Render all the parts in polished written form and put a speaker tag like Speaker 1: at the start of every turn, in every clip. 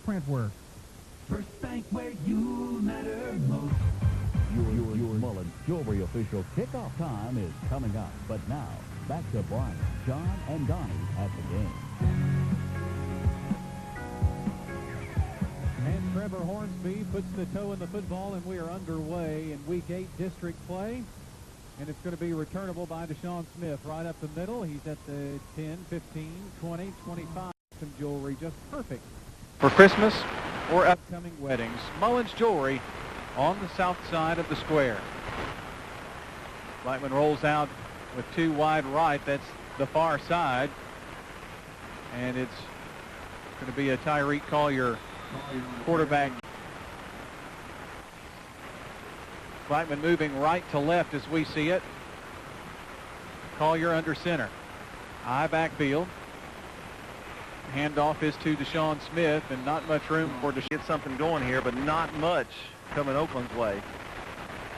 Speaker 1: print work.
Speaker 2: First Bank, where you matter most.
Speaker 3: Your Mullins Jewelry official kickoff time is coming up. But now, back to Brian, John, and Donnie at the game.
Speaker 4: And Trevor Hornsby puts the toe in the football, and we are underway in Week 8 district play. And it's going to be returnable by Deshaun Smith right up the middle. He's at the 10, 15, 20, 25. Some jewelry just perfect for Christmas or upcoming weddings. Mullins Jewelry on the south side of the square. Blackman rolls out with two wide right. That's the far side. And it's going to be a Tyreek Collier quarterback. Blackman moving right to left as we see it. Collier under center. High backfield. Handoff is to Deshaun Smith, and not much room for to
Speaker 5: get something going here, but not much coming Oakland's way.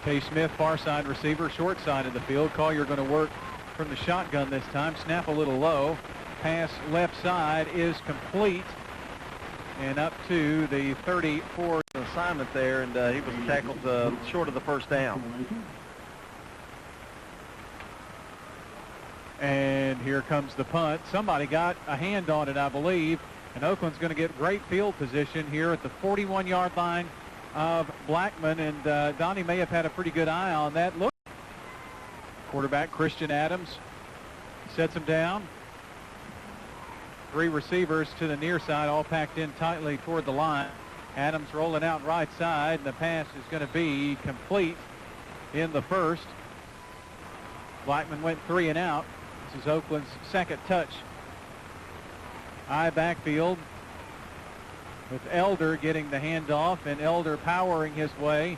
Speaker 4: K. Smith, far side receiver, short side of the field. Collier going to work from the shotgun this time. Snap a little low. Pass left side is complete. And up to the 34
Speaker 5: assignment there, and he was tackled short of the first down.
Speaker 4: And here comes the punt. Somebody got a hand on it, I believe. And Oakland's going to get great field position here at the 41-yard line of Blackman. And Donnie may have had a pretty good eye on that. Look, quarterback Christian Adams sets him down. Three receivers to the near side, all packed in tightly toward the line. Adams rolling out right side, and the pass is going to be complete in the first. Blackman went 3 and out. This is Oakland's second touch. High backfield with Elder getting the handoff, and Elder powering his way.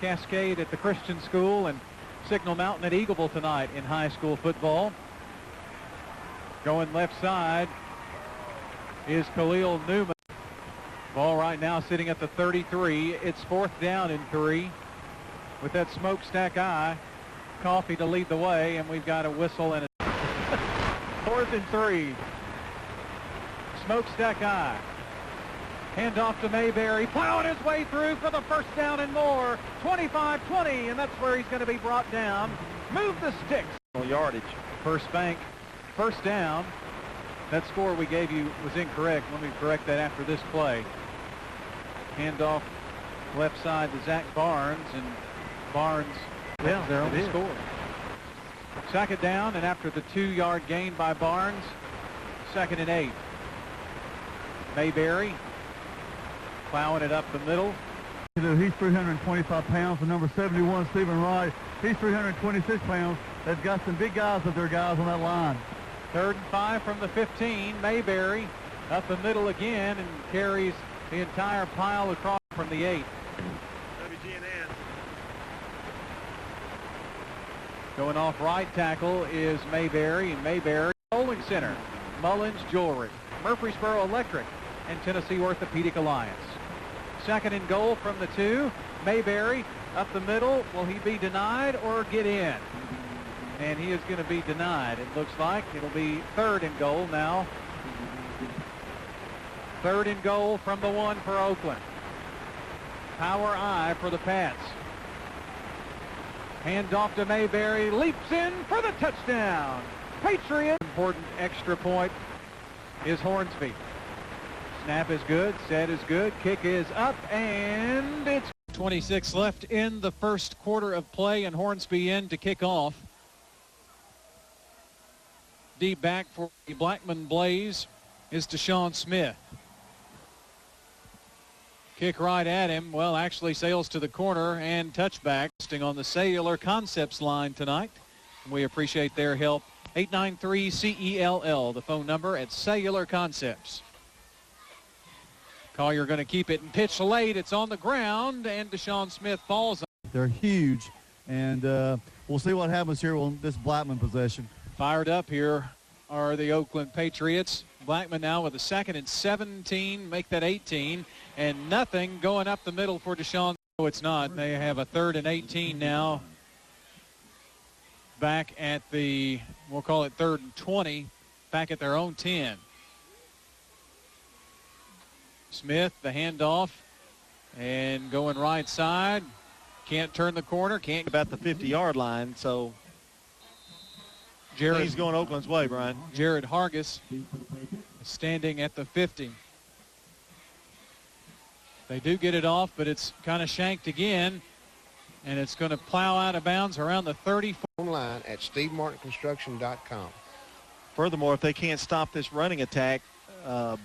Speaker 4: Cascade at the Christian School and Signal Mountain at Eagleville tonight in high school football. Going left side is Khalil Newman. Ball right now sitting at the 33. It's 4th down and 3 with that smokestack eye. Coffee to lead the way, and we've got a whistle and a 4th and 3. Smokestack eye. Handoff to Mayberry, plowing his way through for the first down and more. 25-20, and that's where he's going to be brought down. Move the sticks.
Speaker 5: Yardage.
Speaker 4: First Bank, first down. That score we gave you was incorrect. Let me correct that after this play. Handoff left side to Zach Barnes, and Barnes has their own score. Second down, and after the 2-yard gain by Barnes, 2nd and 8. Mayberry plowing it up the middle.
Speaker 6: He's 325 pounds. The number 71, Stephen Wright, he's 326 pounds. They've got some big guys up there, guys, on that line.
Speaker 4: 3rd and 5 from the 15. Mayberry up the middle again and carries the entire pile across from the 8.
Speaker 5: WGNN.
Speaker 4: Going off right tackle is Mayberry, and Mayberry bowling center. Mullins Jewelry, Murfreesboro Electric, and Tennessee Orthopedic Alliance. 2nd and goal from the 2. Mayberry up the middle. Will he be denied or get in? And he is going to be denied. It looks like it'll be 3rd and goal now. 3rd and goal from the 1 for Oakland. Power I for the Pats. Handoff to Mayberry, leaps in for the touchdown. Patriots. Important extra point is Hornsby. Snap is good, set is good, kick is up, and it's 26 left in the first quarter of play, and Hornsby in to kick off. Deep back for the Blackman Blaze is Deshaun Smith. Kick right at him. Well, actually sails to the corner and touchback. On the Cellular Concepts line tonight. We appreciate their help. 893-CELL, the phone number at Cellular Concepts. Collier going to keep it and pitch late. It's on the ground, and Deshaun Smith falls.
Speaker 6: They're huge, and we'll see what happens here on this Blackman possession.
Speaker 4: Fired up here are the Oakland Patriots. Blackman now with a 2nd and 17, make that 18, and nothing going up the middle for Deshaun. No, it's not. They have a 3rd and 18 now. Back at the, we'll call it 3rd and 20, back at their own 10. Smith, the handoff, and going right side. Can't turn the corner. Can't.
Speaker 5: About the 50-yard line, so
Speaker 4: Jared,
Speaker 5: he's going Oakland's way, Brian.
Speaker 4: Jared Hargis is standing at the 50. They do get it off, but it's kind of shanked again, and it's going to plow out of bounds around the 34.
Speaker 1: Online at stevemartinconstruction.com.
Speaker 5: Furthermore, if they can't stop this running attack,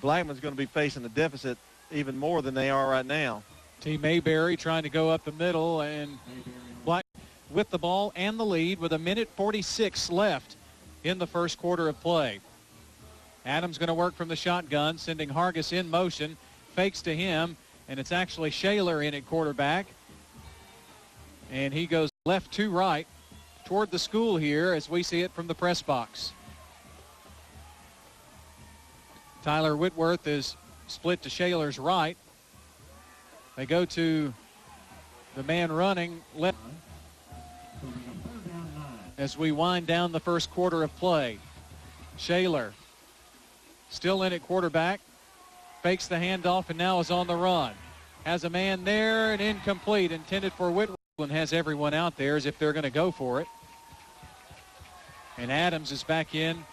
Speaker 5: Blackman's going to be facing a deficit even more than they are right now.
Speaker 4: T. Mayberry trying to go up the middle, and Black with the ball and the lead with 1:46 left in the first quarter of play. Adams going to work from the shotgun, sending Hargis in motion, fakes to him, and it's actually Shaler in at quarterback. And he goes left to right toward the school here as we see it from the press box. Tyler Whitworth is split to Shaler's right. They go to the man running left as we wind down the first quarter of play. Shaler still in at quarterback, fakes the handoff and now is on the run. Has a man there, and incomplete, intended for Whitworth, and has everyone out there as if they're going to go for it. And Adams is back in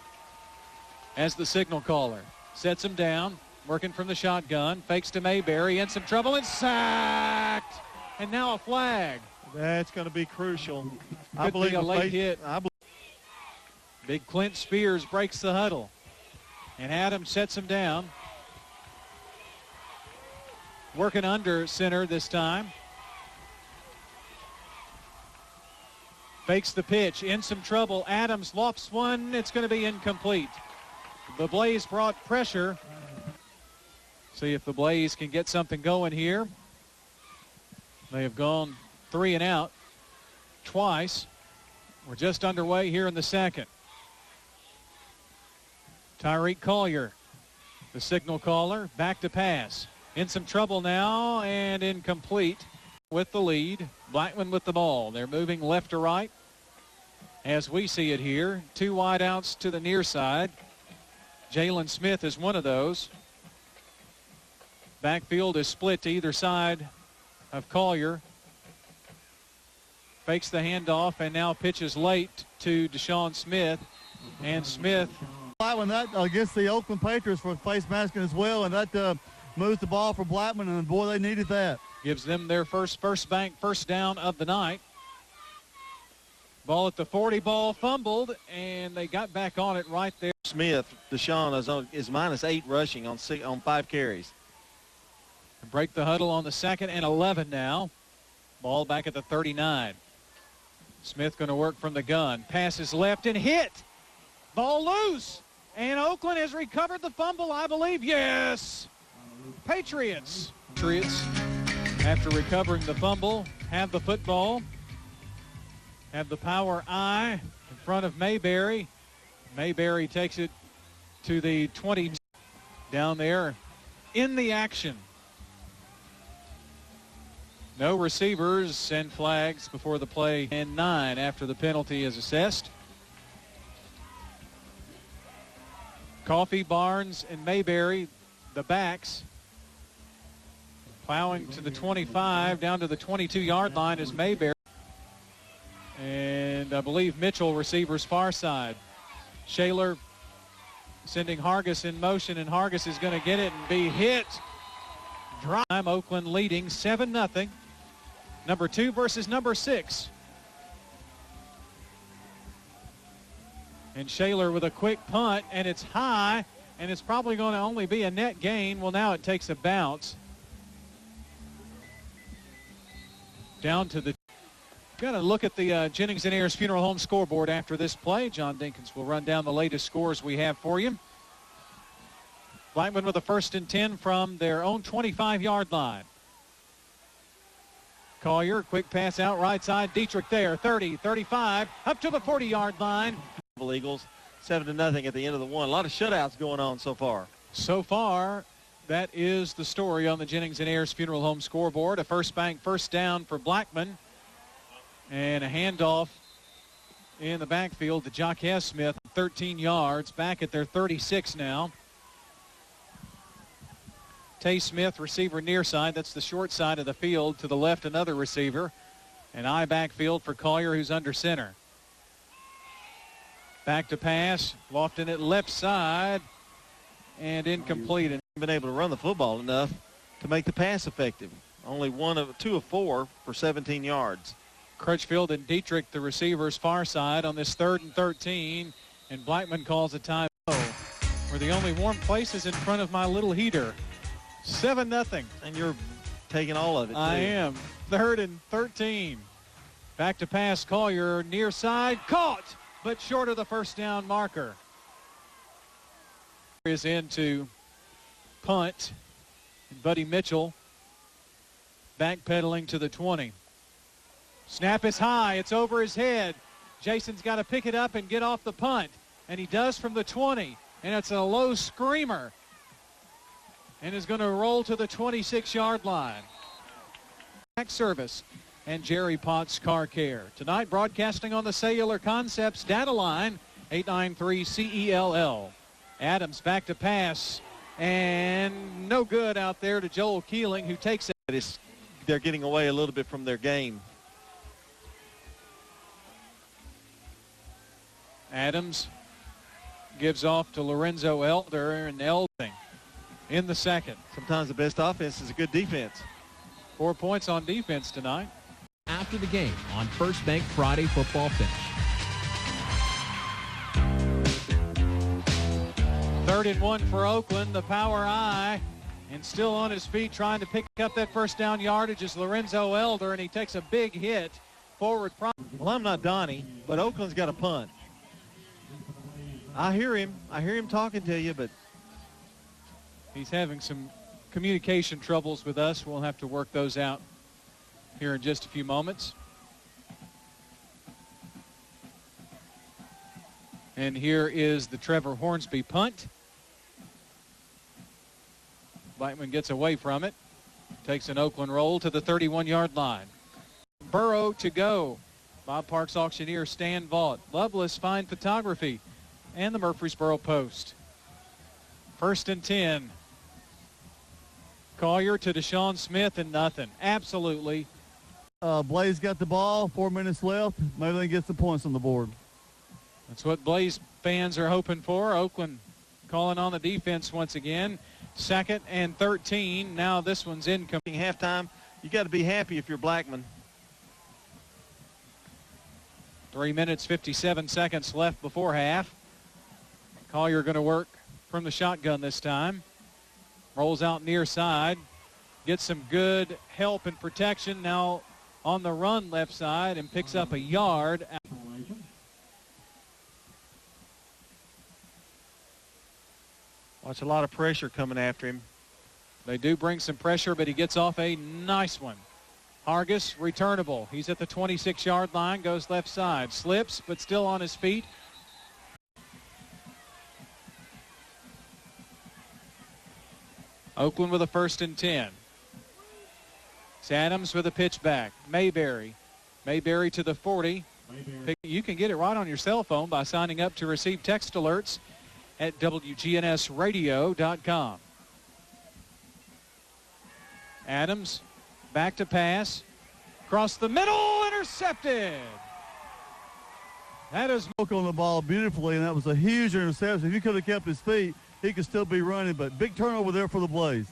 Speaker 4: as the signal caller. Sets him down, working from the shotgun, fakes to Mayberry, in some trouble, and sacked. And now a flag.
Speaker 5: That's going to be crucial.
Speaker 4: I believe a late hit. Big Clint Spears breaks the huddle. And Adams sets him down. Working under center this time. Fakes the pitch, in some trouble. Adams lofts one. It's going to be incomplete. The Blaze brought pressure. See if the Blaze can get something going here. They have gone 3 and out twice. We're just underway here in the second. Tyreek Collier, the signal caller, back to pass. In some trouble now and incomplete with the lead. Blackman with the ball. They're moving left to right as we see it here. 2 wide outs to the near side. Jalen Smith is one of those. Backfield is split to either side of Collier. Fakes the handoff and now pitches late to Deshaun Smith. And Smith.
Speaker 6: Blackman, that against the Oakland Patriots for face masking as well, and that moves the ball for Blackman, and boy, they needed that.
Speaker 4: Gives them their first down of the night. Ball at the 40, ball fumbled, and they got back on it right there.
Speaker 5: Smith, Deshaun is -8 rushing on 5 carries.
Speaker 4: Break the huddle on the 2nd and 11 now. Ball back at the 39. Smith going to work from the gun. Passes left and hit. Ball loose. And Oakland has recovered the fumble, I believe. Yes. Patriots. Patriots, after recovering the fumble, have the football. Have the power I in front of Mayberry. Mayberry takes it to the 20 down there in the action. No receivers and flags before the play, and 9 after the penalty is assessed. Coffey, Barnes, and Mayberry, the backs. Plowing to the 25, down to the 22-yard line is Mayberry. And I believe Mitchell receivers far side. Shaler sending Hargis in motion, and Hargis is going to get it and be hit. Time Oakland leading 7-0. Number 2 versus number 6. And Shaler with a quick punt, and it's high, and it's probably going to only be a net gain. Well, now it takes a bounce. Down to the... Got to look at the Jennings and Ayers Funeral Home scoreboard after this play. John Dinkins will run down the latest scores we have for you. Blackman with a 1st and 10 from their own 25-yard line. Collier, quick pass out right side. Dietrich there, 30, 35, up to the 40-yard line.
Speaker 5: Eagles, 7-0 at the end of the one. A lot of shutouts going on so far.
Speaker 4: So far, that is the story on the Jennings and Ayers Funeral Home scoreboard. A first down for Blackman. And a handoff in the backfield to Jaquez Smith, 13 yards, back at their 36 now. Tay Smith, receiver near side. That's the short side of the field. To the left, another receiver. An I backfield for Collier, who's under center. Back to pass. Lofton at left side. And incomplete. And
Speaker 5: been able to run the football enough to make the pass effective. Only 2 of 4 for 17 yards.
Speaker 4: Crutchfield and Dietrich, the receivers, far side on this 3rd and 13. And Blackman calls a time. We're the only warm places in front of my little heater. 7-0.
Speaker 5: And you're taking all of it, too.
Speaker 4: I am. 3rd and 13. Back to pass. Collier near side. Caught, but short of the first down marker. Is into punt. And Buddy Mitchell backpedaling to the 20. Snap is high. It's over his head. Jason's got to pick it up and get off the punt. And he does from the 20. And it's a low screamer. And is going to roll to the 26-yard line. Back service and Jerry Potts Car Care. Tonight broadcasting on the Cellular Concepts data line, 893 CELL. Adams back to pass. And no good out there to Joel Keeling, who takes it.
Speaker 5: They're getting away a little bit from their game.
Speaker 4: Adams gives off to Lorenzo Elder, and Elding in the second.
Speaker 5: Sometimes the best offense is a good defense.
Speaker 4: 4 points on defense tonight.
Speaker 7: After the game on First Bank Friday Football Finish.
Speaker 4: 3rd and 1 for Oakland. The power I, and still on his feet trying to pick up that first down yardage is Lorenzo Elder, and he takes a big hit forward.
Speaker 5: Well, I'm not Donnie, but Oakland's got a punt. I hear him talking to you, but
Speaker 4: he's having some communication troubles with us. We'll have to work those out here in just a few moments. And here is the Trevor Hornsby punt. Blackman gets away from it. Takes an Oakland roll to the 31-yard line. Burrow to go. Bob Parks Auctioneer, Stan Vaught. Loveless Fine Photography. And the Murfreesboro Post. 1st and 10. Collier to Deshaun Smith and nothing. Absolutely.
Speaker 6: Blaze got the ball, 4 minutes left. Maybe they get the points on the board.
Speaker 4: That's what Blaze fans are hoping for. Oakland calling on the defense once again. 2nd and 13. Now this one's incoming.
Speaker 5: Halftime, you got to be happy if you're Blackman.
Speaker 4: 3 minutes, 57 seconds left before half. Collier going to work from the shotgun this time. Rolls out near side. Gets some good help and protection now on the run left side and picks up a yard.
Speaker 5: Watch a lot of pressure coming after him.
Speaker 4: They do bring some pressure, but he gets off a nice one. Hargis, returnable. He's at the 26-yard line, goes left side. Slips, but still on his feet. Oakland with a 1st and 10. It's Adams with a pitch back. Mayberry to the 40. You can get it right on your cell phone by signing up to receive text alerts at WGNSradio.com. Adams back to pass. Across the middle, intercepted. That is
Speaker 6: Spoke on the ball beautifully, and that was a huge interception. If he could have kept his feet, he could still be running, but big turnover there for the Blaze.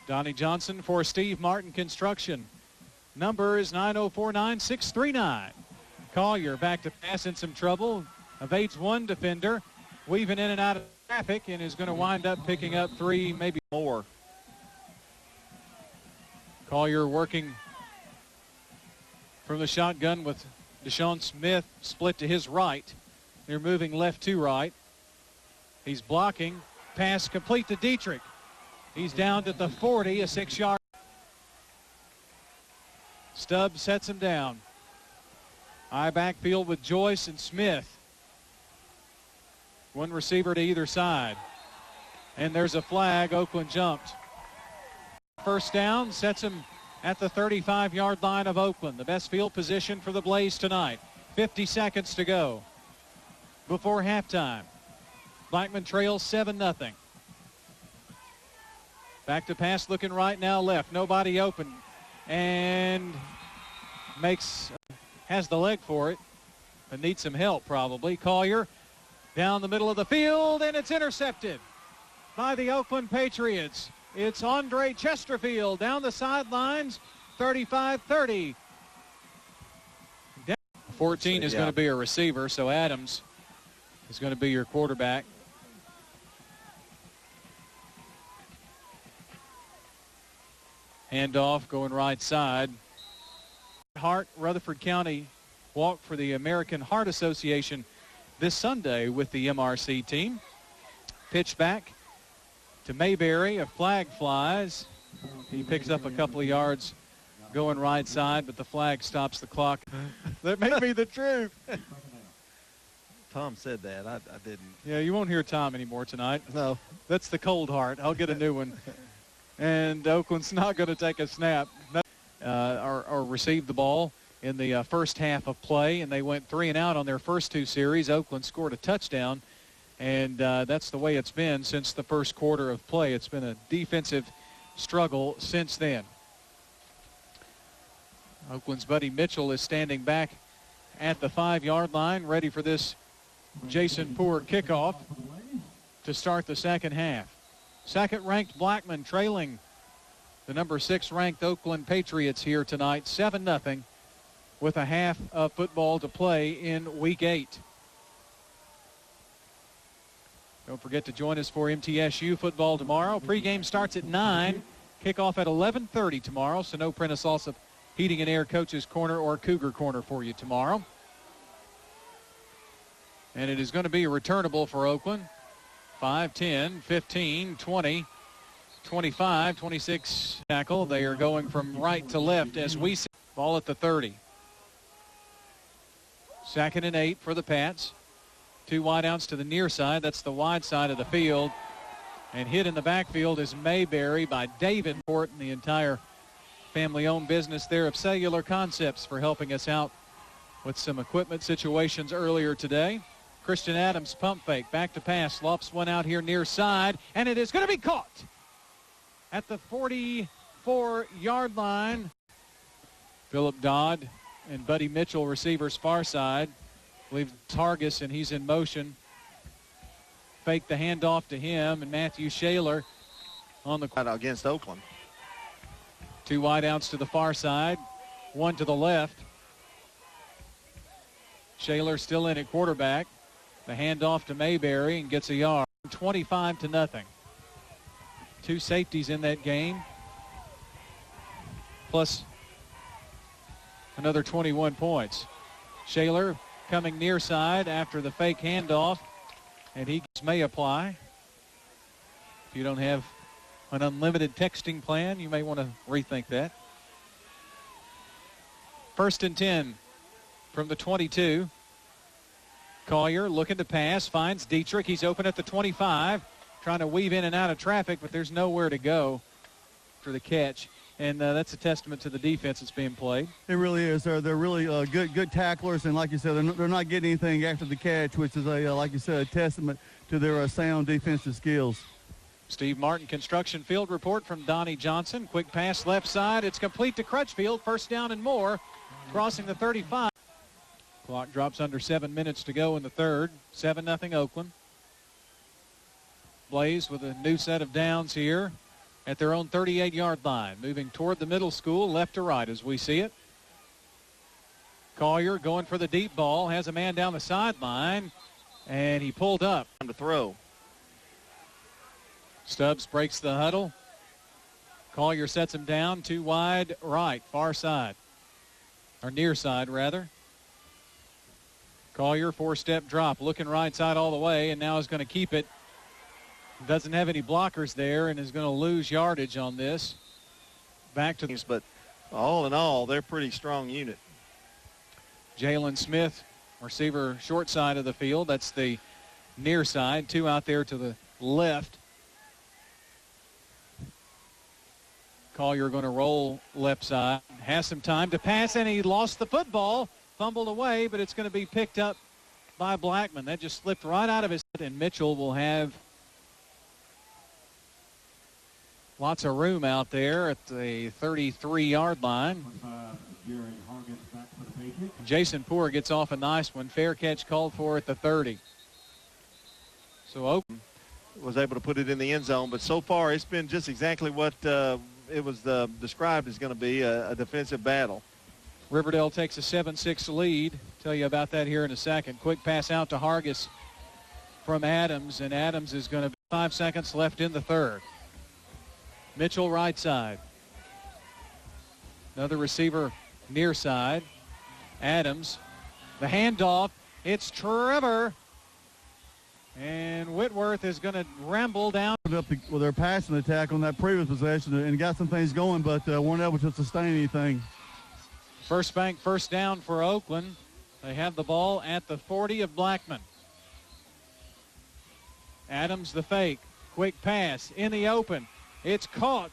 Speaker 4: Donnie Johnson for Steve Martin Construction. Number is 9049639. Collier back to pass in some trouble. Evades one defender. Weaving in and out of traffic and is going to wind up picking up 3, maybe more. Collier working from the shotgun with Deshaun Smith split to his right. They're moving left to right. He's blocking. Pass complete to Dietrich. He's down to the 40, a 6-yard. Stubbs sets him down. High backfield with Joyce and Smith. One receiver to either side. And there's a flag. Oakland jumped. First down, sets him at the 35-yard line of Oakland. The best field position for the Blaze tonight. 50 seconds to go before halftime. Blackman trails 7-0. Back to pass, looking right now left. Nobody open. And has the leg for it, but needs some help probably. Collier down the middle of the field, and it's intercepted by the Oakland Patriots. It's Andre Chesterfield down the sidelines, 35-30. 14 is going to be a receiver, so Adams is going to be your quarterback. Handoff going right side. Hart, Rutherford County walk for the American Heart Association this Sunday with the MRC team. Pitch back to Mayberry. A flag flies. He picks up a couple of yards going right side, but the flag stops the clock. That may be the truth.
Speaker 5: Tom said that. I didn't.
Speaker 4: Yeah, you won't hear Tom anymore tonight.
Speaker 5: No.
Speaker 4: That's the cold heart. I'll get a new one. And Oakland's not going to take a snap or receive the ball in the first half of play, and they went 3 and out on their first 2 series. Oakland scored a touchdown, and that's the way it's been since the first quarter of play. It's been a defensive struggle since then. Oakland's Buddy Mitchell is standing back at the 5-yard line, ready for this Jason Poor kickoff to start the second half. Second-ranked Blackman trailing the number 6-ranked Oakland Patriots here tonight, 7-0, with a half of football to play in Week 8. Don't forget to join us for MTSU football tomorrow. Pregame starts at 9, kickoff at 11:30 tomorrow, so no Prentice Alsop Heating and Air Coach's Corner or Cougar Corner for you tomorrow. And it is going to be a returnable for Oakland. 5, 10, 15, 20, 25, 26 tackle. They are going from right to left as we see. Ball at the 30. 2nd and 8 for the Pats. 2 wideouts to the near side. That's the wide side of the field. And hit in the backfield is Mayberry by David Port and the entire family-owned business there of Cellular Concepts for helping us out with some equipment situations earlier today. Christian Adams pump fake, back to pass, lofts one out here near side, and it is going to be caught at the 44-yard line. Philip Dodd and Buddy Mitchell, receivers far side. I believe Targus, and he's in motion. Fake the handoff to him, and Matthew Shaler on the
Speaker 5: against Oakland.
Speaker 4: 2 wideouts to the far side, 1 to the left. Shaler still in at quarterback. The handoff to Mayberry and gets a yard. 25-0. 2 safeties in that game, plus another 21 points. Shaler coming near side after the fake handoff, and he may apply. If you don't have an unlimited texting plan, you may want to rethink that. 1st and 10 from the 22. Collier looking to pass, finds Dietrich. He's open at the 25, trying to weave in and out of traffic, but there's nowhere to go for the catch. And that's a testament to the defense that's being played.
Speaker 6: It really is. They're really good tacklers, and like you said, they're not getting anything after the catch, which is, like you said, a testament to their sound defensive skills.
Speaker 4: Steve Martin construction field report from Donnie Johnson. Quick pass left side. It's complete to Crutchfield. First down and more, crossing the 35. Clock drops under 7 minutes to go in the third. 7-0 Oakland. Blaze with a new set of downs here at their own 38-yard line. Moving toward the middle school, left to right as we see it. Collier going for the deep ball. Has a man down the sideline, and he pulled up.
Speaker 5: Time to throw.
Speaker 4: Stubbs breaks the huddle. Collier sets him down. 2 wide right, far side. Or near side, rather. Collier, 4-step drop, looking right side all the way, and now is going to keep it. Doesn't have any blockers there and is going to lose yardage on this. Back to the...
Speaker 5: But all in all, they're a pretty strong unit.
Speaker 4: Jalen Smith, receiver short side of the field. That's the near side. 2 out there to the left. Collier going to roll left side. Has some time to pass, and he lost the football. Fumbled away, but it's going to be picked up by Blackman. That just slipped right out of his head, and Mitchell will have Lots of room out there at the 33-yard line. Jason Poor gets off a nice one. Fair catch called for at the 30. So Oakland
Speaker 5: was able to put it in the end zone, but so far it's been just exactly what it was described as going to be, a defensive battle.
Speaker 4: Riverdale takes a 7-6 lead. Tell you about that here in a second. Quick pass out to Hargis from Adams, and Adams is going to be 5 seconds left in the third. Mitchell right side. Another receiver near side. Adams. The handoff. It's Trevor. And Whitworth is going to ramble down.
Speaker 6: Up with their passing attack on that previous possession and got some things going, but weren't able to sustain anything.
Speaker 4: First bank first down for Oakland. They have the ball at the 40 of Blackman. Adams the fake. Quick pass in the open. It's caught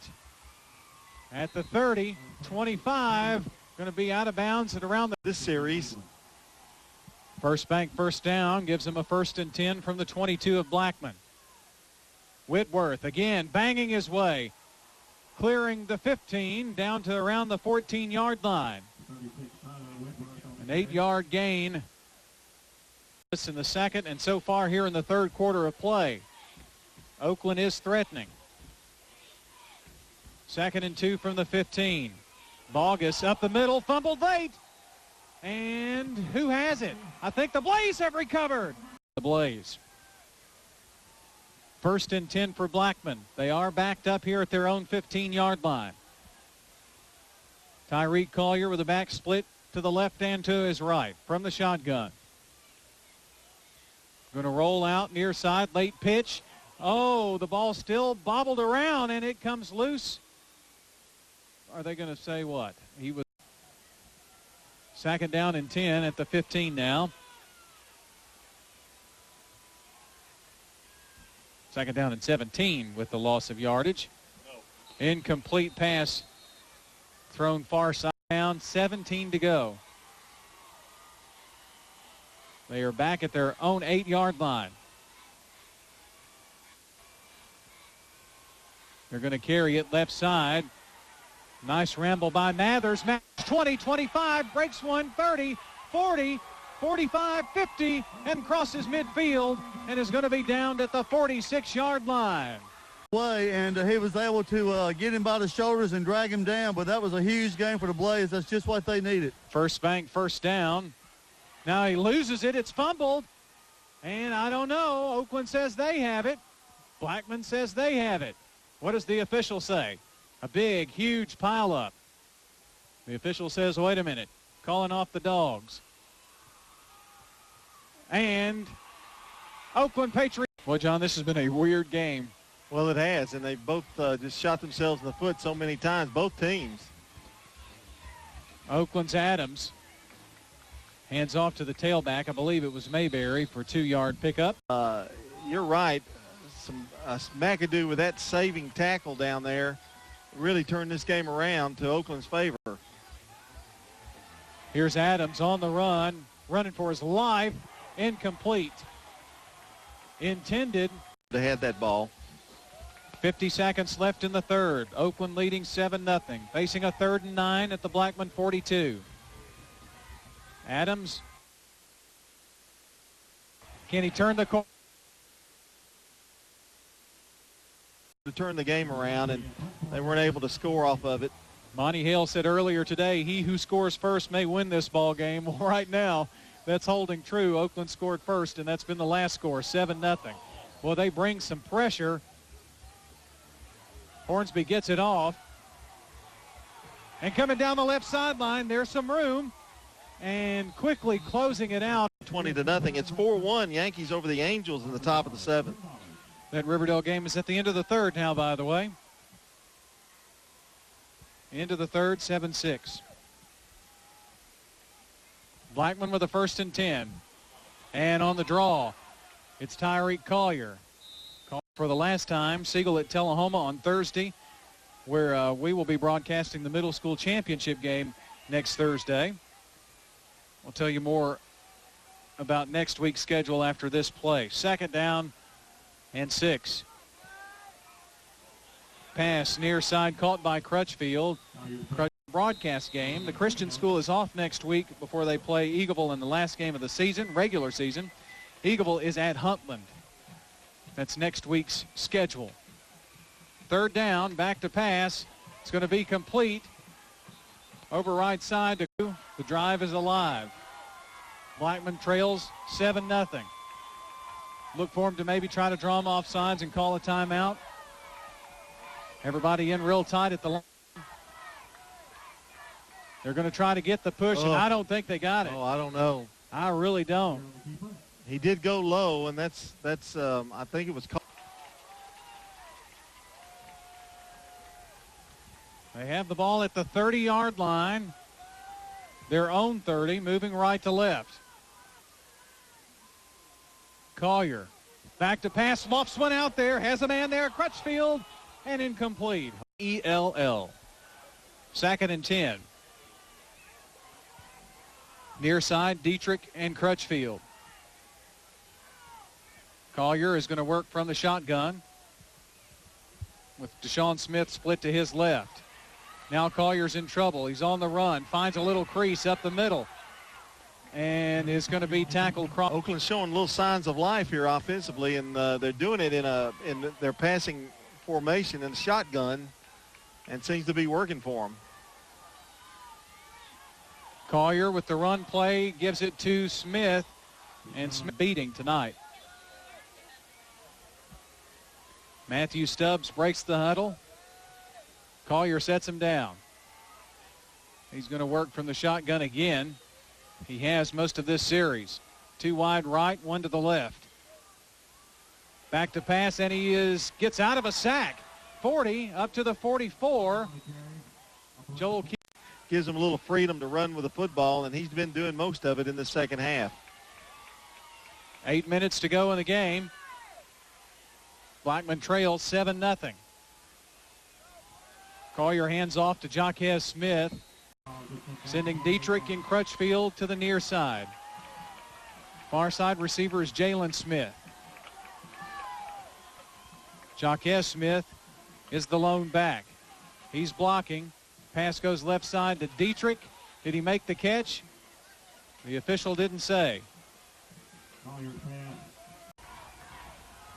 Speaker 4: at the 30, 25. Going to be out of bounds at around
Speaker 5: this series.
Speaker 4: First bank first down gives him a 1st and 10 from the 22 of Blackman. Whitworth again banging his way. Clearing the 15 down to around the 14-yard line. An 8-yard gain in the second and so far here in the third quarter of play. Oakland is threatening. 2nd and 2 from the 15. Bogus up the middle, fumbled late. And who has it? I think the Blaze have recovered. The Blaze. 1st and 10 for Blackman. They are backed up here at their own 15-yard line. Tyreek Collier with a back split to the left and to his right from the shotgun. Going to roll out near side, late pitch. Oh, the ball still bobbled around and it comes loose. Are they going to say what? He was 2nd down and 10 at the 15 now. 2nd down and 17 with the loss of yardage. Incomplete pass thrown far side down, 17 to go. They are back at their own 8-yard line. They're going to carry it left side. Nice ramble by Mathers. 20, 25, breaks one, 30, 40, 45, 50, and crosses midfield and is going to be down at the 46-yard line.
Speaker 6: And he was able to get him by the shoulders and drag him down, but that was a huge game for the Blaze. That's just what they needed.
Speaker 4: First bank, first down. Now he loses it. It's fumbled. And I don't know. Oakland says they have it. Blackman says they have it. What does the official say? A big, huge pileup. The official says, wait a minute, calling off the dogs. And Oakland Patriots. Well, John, this has been a weird game.
Speaker 5: Well, it has, and they both just shot themselves in the foot so many times, both teams.
Speaker 4: Oakland's Adams. Hands off to the tailback. I believe it was Mayberry for 2-yard pickup.
Speaker 5: You're right. McAdoo with that saving tackle down there really turned this game around to Oakland's favor.
Speaker 4: Here's Adams on the run, running for his life. Incomplete. Intended.
Speaker 5: They had that ball.
Speaker 4: 50 seconds left in the third. Oakland leading 7-0. Facing a 3rd and 9 at the Blackman 42. Adams. Can he turn the corner?
Speaker 5: To turn the game around, and they weren't able to score off of it.
Speaker 4: Monty Hale said earlier today, he who scores first may win this ball game. Well, right now, that's holding true. Oakland scored first, and that's been the last score, 7-0. Well, they bring some pressure. Hornsby gets it off. And coming down the left sideline, there's some room. And quickly closing it out.
Speaker 5: 20-0. It's 4-1 Yankees over the Angels in the top of the 7th.
Speaker 4: That Riverdale game is at the end of the third now, by the way. End of the third, 7-6. Blackman with a 1st and 10. And on the draw, it's Tyreek Collier. For the last time, Siegel at Tullahoma on Thursday, where we will be broadcasting the middle school championship game next Thursday. We'll tell you more about next week's schedule after this play. 2nd down and 6. Pass near side caught by Crutchfield. Broadcast game. The Christian school is off next week before they play Eagleville in the last game of the season, regular season. Eagleville is at Huntland. That's next week's schedule. Third down, back to pass. It's going to be complete. Over right side to the drive is alive. Blackman trails 7-0. Look for him to maybe try to draw him off sides and call a timeout. Everybody in real tight at the line. They're going to try to get the push, and I don't think they got it.
Speaker 5: Oh, I don't know.
Speaker 4: I really don't.
Speaker 5: He did go low, and that's I think it was called.
Speaker 4: They have the ball at the 30-yard line. Their own 30, moving right to left. Collier back to pass, lofts one out there, has a man there, Crutchfield, and incomplete. ELL. 2nd and 10. Near side, Dietrich and Crutchfield. Collier is going to work from the shotgun with Deshaun Smith split to his left. Now Collier's in trouble. He's on the run, finds a little crease up the middle, and is going to be tackled.
Speaker 5: Oakland's showing little signs of life here offensively, and they're doing it in their passing formation in the shotgun, and seems to be working for them.
Speaker 4: Collier with the run play gives it to Smith, and Smith beating tonight. Matthew Stubbs breaks the huddle. Collier sets him down. He's going to work from the shotgun again. He has most of this series. 2 wide right, 1 to the left. Back to pass, and he gets out of a sack. 40 up to the 44. Joel
Speaker 5: gives him a little freedom to run with the football, and he's been doing most of it in the second half.
Speaker 4: 8 minutes to go in the game. Blackman trails 7-0. Collier hands off to Jaquez Smith, sending Dietrich and Crutchfield to the near side. Far side receiver is Jalen Smith. Jaquez Smith is the lone back. He's blocking. Pass goes left side to Dietrich. Did he make the catch? The official didn't say.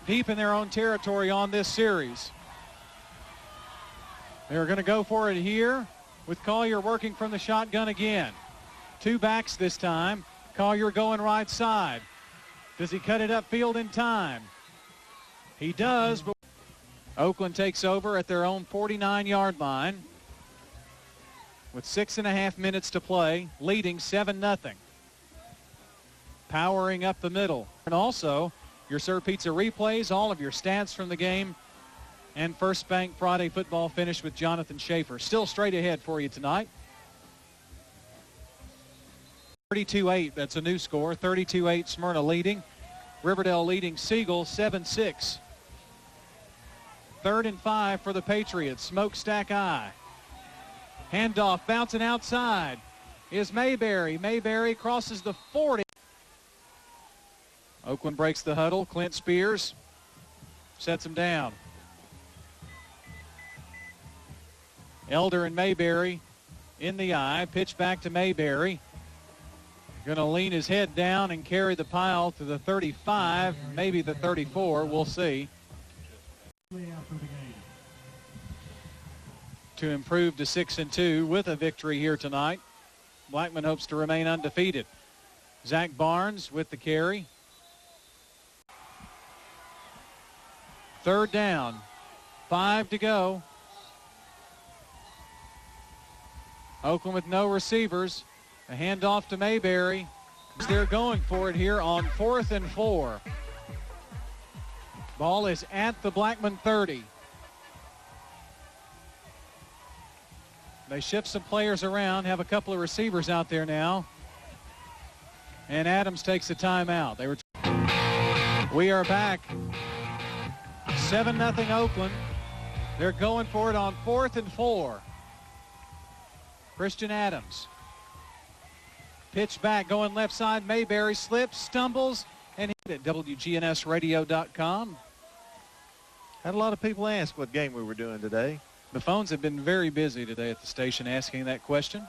Speaker 4: Deep in their own territory on this series. They're going to go for it here with Collier working from the shotgun again. 2 backs this time. Collier going right side. Does he cut it upfield in time? He does, but Oakland takes over at their own 49-yard line with 6.5 minutes to play, leading 7-0. Powering up the middle. And also, your Sir Pizza replays, all of your stats from the game, and First Bank Friday football finish with Jonathan Schaefer. Still straight ahead for you tonight. 32-8, that's a new score. 32-8, Smyrna leading. Riverdale leading Siegel 7-6. 3rd and 5 for the Patriots. Smokestack eye. Handoff bouncing outside is Mayberry. Mayberry crosses the 40. Oakland breaks the huddle. Clint Spears sets him down. Elder and Mayberry in the eye. Pitch back to Mayberry. Going to lean his head down and carry the pile to the 35, maybe the 34. We'll see. To improve to 6-2 with a victory here tonight. Blackman hopes to remain undefeated. Zach Barnes with the carry. 3rd down. 5 to go. Oakland with no receivers. A handoff to Mayberry. They're going for it here on 4th and 4. Ball is at the Blackman 30. They shift some players around, have a couple of receivers out there now. And Adams takes a timeout. We are back. 7-0 Oakland. They're going for it on 4th and 4. Christian Adams. Pitch back, going left side. Mayberry slips, stumbles, and hit it. WGNSradio.com.
Speaker 5: Had a lot of people ask what game we were doing today.
Speaker 4: The phones have been very busy today at the station asking that question.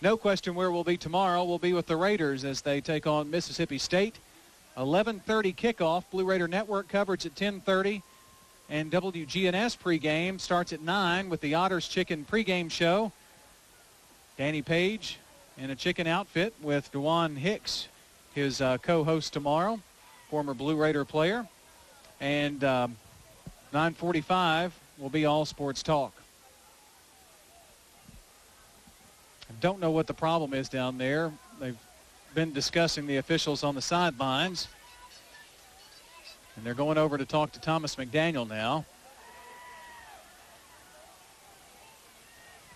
Speaker 4: No question where we'll be tomorrow. We'll be with the Raiders as they take on Mississippi State. 11:30 kickoff. Blue Raider Network coverage at 10:30. And WGNS pregame starts at 9 with the Otters Chicken pregame show. Danny Page in a chicken outfit with DeJuan Hicks, his co-host tomorrow, former Blue Raider player. And 9:45 will be All Sports Talk. I don't know what the problem is down there. They've been discussing the officials on the sidelines. And they're going over to talk to Thomas McDaniel now.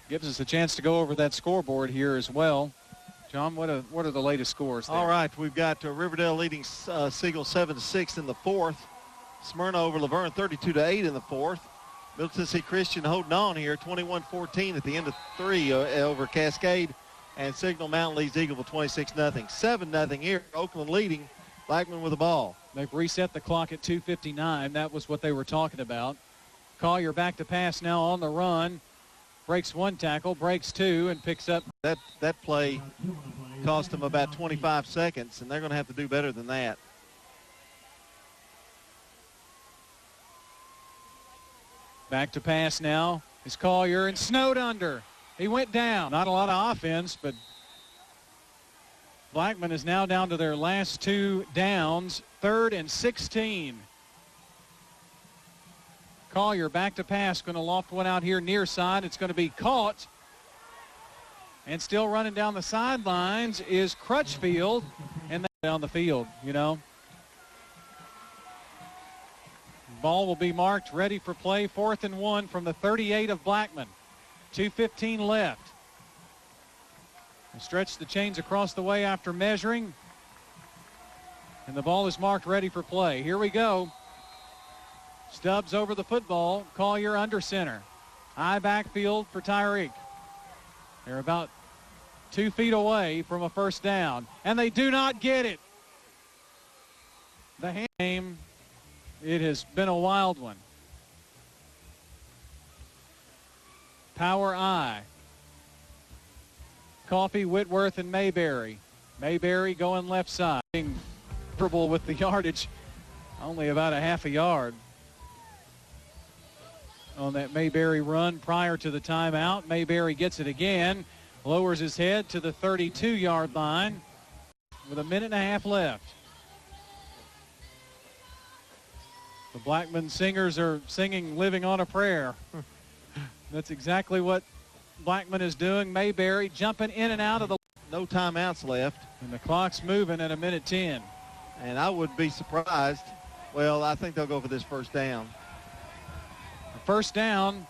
Speaker 4: Gives us a chance to go over that scoreboard here as well. John, what are the latest scores there?
Speaker 5: All right, we've got Riverdale leading Siegel 7-6 in the fourth. Smyrna over Laverne 32-8 in the fourth. Middle Tennessee Christian holding on here 21-14 at the end of 3 over Cascade. And Signal Mountain leads Eagleville 26-0. 7-0 here. Oakland leading. Blackman with the ball.
Speaker 4: They've reset the clock at 2:59. That was what they were talking about. Collier back to pass now on the run. Breaks one tackle, breaks two, and picks up.
Speaker 5: That play cost them about 25 seconds, and they're going to have to do better than that.
Speaker 4: Back to pass now is Collier, and snowed under. He went down. Not a lot of offense, but Blackman is now down to their last 2 downs, 3rd and 16. Collier back to pass, going to loft one out here near side. It's going to be caught. And still running down the sidelines is Crutchfield, and down the field, you know. Ball will be marked, ready for play, 4th and 1 from the 38 of Blackman. 2:15 left. They stretch the chains across the way after measuring. And the ball is marked ready for play. Here we go. Stubbs over the football. Collier under center. High backfield for Tyreek. They're about 2 feet away from a first down. And they do not get it. The game, it has been a wild one. Power I. Coffee, Whitworth, and Mayberry. Mayberry going left side. Being comfortable with the yardage. Only about a half a yard on that Mayberry run prior to the timeout. Mayberry gets it again. Lowers his head to the 32-yard line with a minute and a half left. The Blackman singers are singing Living on a Prayer. That's exactly what Blackman is doing. Mayberry jumping in and out of the...
Speaker 5: No timeouts left.
Speaker 4: And the clock's moving at a minute 10.
Speaker 5: And I would be surprised. Well, I think they'll go for this first down.
Speaker 4: First down.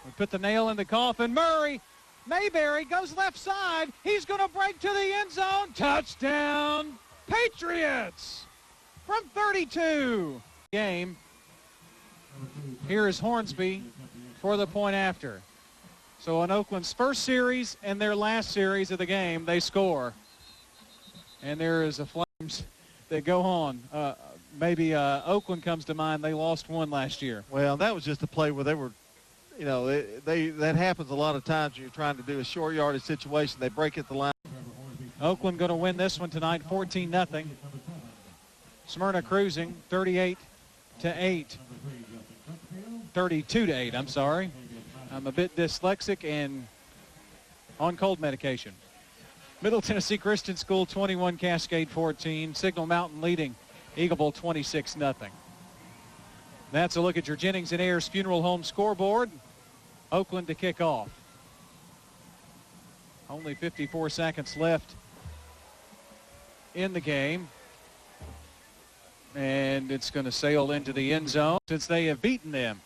Speaker 4: We put the nail in the coffin. Murray. Mayberry goes left side. He's going to break to the end zone. Touchdown, Patriots from 32. Game. Here is Hornsby for the point after. So on Oakland's first series and their last series of the game, they score. And there is a Flames that go on. Maybe Oakland comes to mind. They lost one last year.
Speaker 5: Well, that was just a play where they were, you know, that happens a lot of times when you're trying to do a short yardage situation. They break at the line.
Speaker 4: Oakland going to win this one tonight, 14-0. Smyrna cruising, 38-8. 32-8, I'm sorry. I'm a bit dyslexic and on cold medication. Middle Tennessee Christian School 21, Cascade 14. Signal Mountain leading Eagleville 26-0. That's a look at your Jennings and Ayers Funeral Home scoreboard. Oakland to kick off. Only 54 seconds left in the game. And it's going to sail into the end zone since they have beaten them.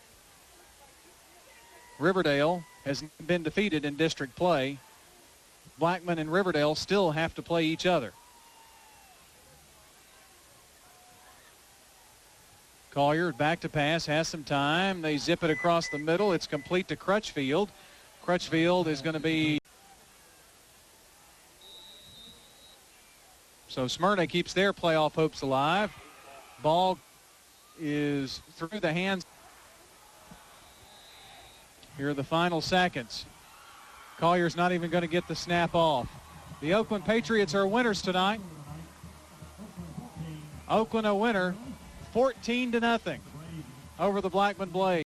Speaker 4: Riverdale has been defeated in district play. Blackman and Riverdale still have to play each other. Collier back to pass, has some time. They zip it across the middle. It's complete to Crutchfield. Crutchfield is going to be... So Smyrna keeps their playoff hopes alive. Ball is through the hands. Here are the final seconds. Collier's not even going to get the snap off. The Oakland Patriots are winners tonight. Oakland a winner, 14-0 over the Blackman Blaze.